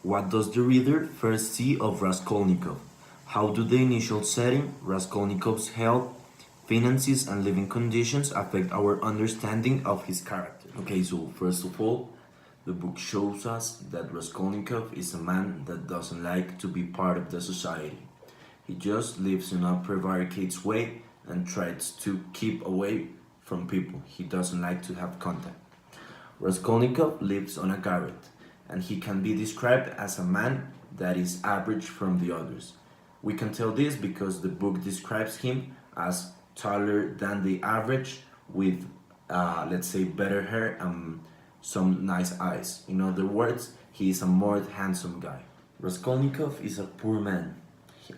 What does the reader first see of Raskolnikov? How do the initial setting, Raskolnikov's health, finances, and living conditions affect our understanding of his character? Okay, so first of all, the book shows us that Raskolnikov is a man that doesn't like to be part of the society. He just lives in a prevaricates way and tries to keep away from people. He doesn't like to have contact. Raskolnikov lives on a garret, and he can be described as a man that is average from the others. We can tell this because the book describes him as taller than the average with, let's say, better hair and some nice eyes. In other words, he is a more handsome guy. Raskolnikov is a poor man,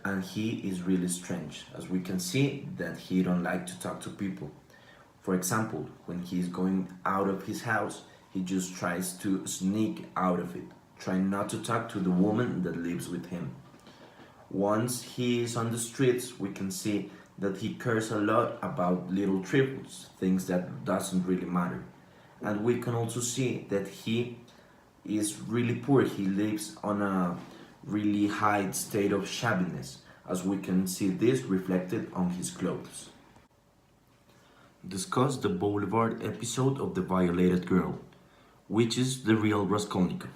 and he is really strange, as we can see that he don't like to talk to people. For example, when he is going out of his house, he just tries to sneak out of it, trying not to talk to the woman that lives with him. Once he is on the streets, we can see that he cares a lot about little trifles, things that doesn't really matter. And we can also see that he is really poor. He lives on a really high state of shabbiness, as we can see this reflected on his clothes. Discuss the Boulevard episode of The Violated Girl. Which is the real Raskolnikov?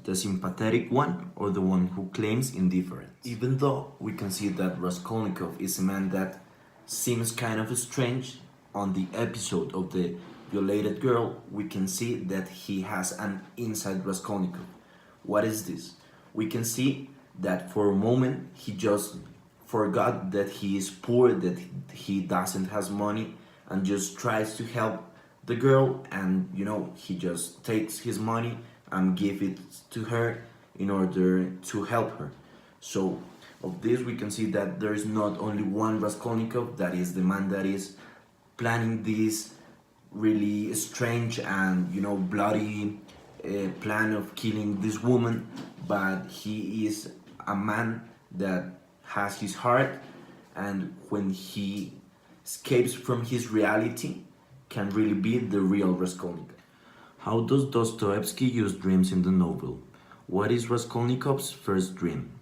The sympathetic one or the one who claims indifference? Even though we can see that Raskolnikov is a man that seems kind of strange, on the episode of The Violated Girl, we can see that he has an inside Raskolnikov. What is this? We can see that for a moment he just forgot that he is poor, that he doesn't has money, and just tries to help the girl, and he just takes his money and give it to her in order to help her. So of this we can see that there is not only one Raskolnikov that is the man that is planning this really strange and bloody plan of killing this woman, but he is a man that has his heart, and when he escapes from his reality can really be the real Raskolnikov. How does Dostoevsky use dreams in the novel? What is Raskolnikov's first dream?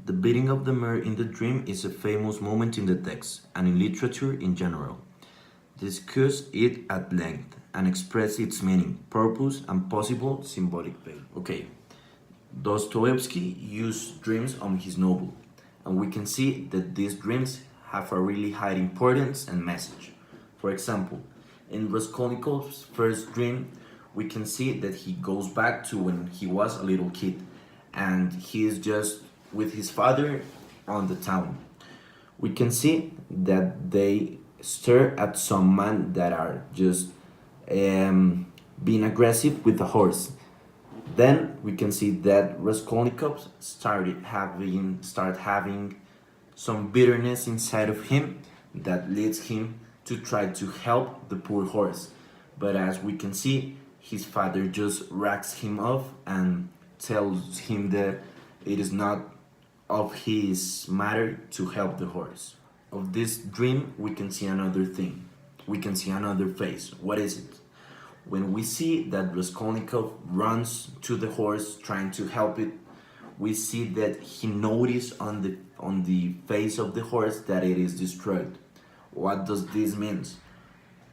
The beating of the mirror in the dream is a famous moment in the text and in literature in general. Discuss it at length and express its meaning, purpose, and possible symbolic value. Okay, Dostoevsky used dreams on his novel, and we can see that these dreams have a really high importance and message. For example, in Raskolnikov's first dream, we can see that he goes back to when he was a little kid, and he is just with his father on the town. We can see that they stare at some men that are just being aggressive with a horse. Then we can see that Raskolnikov start having some bitterness inside of him that leads him to try to help the poor horse. But as we can see, his father just racks him off and tells him that it is not of his matter to help the horse. Of this dream, we can see another thing. We can see another face. What is it? When we see that Raskolnikov runs to the horse trying to help it, we see that he noticed on the face of the horse that it is destroyed. What does this mean?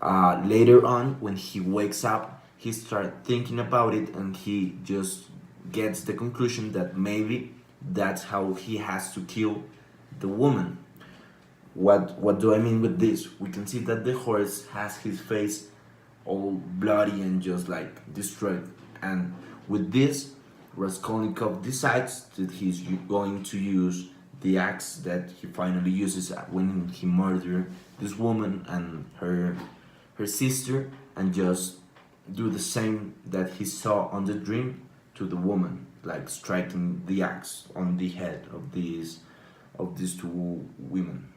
Later on, when he wakes up, he starts thinking about it, and he just gets the conclusion that maybe that's how he has to kill the woman. What do I mean with this? We can see that the horse has his face all bloody and just like destroyed. And with this, Raskolnikov decides that he's going to use the axe that he finally uses when he murdered this woman and her sister, and just do the same that he saw on the dream to the woman, like striking the axe on the head of these two women.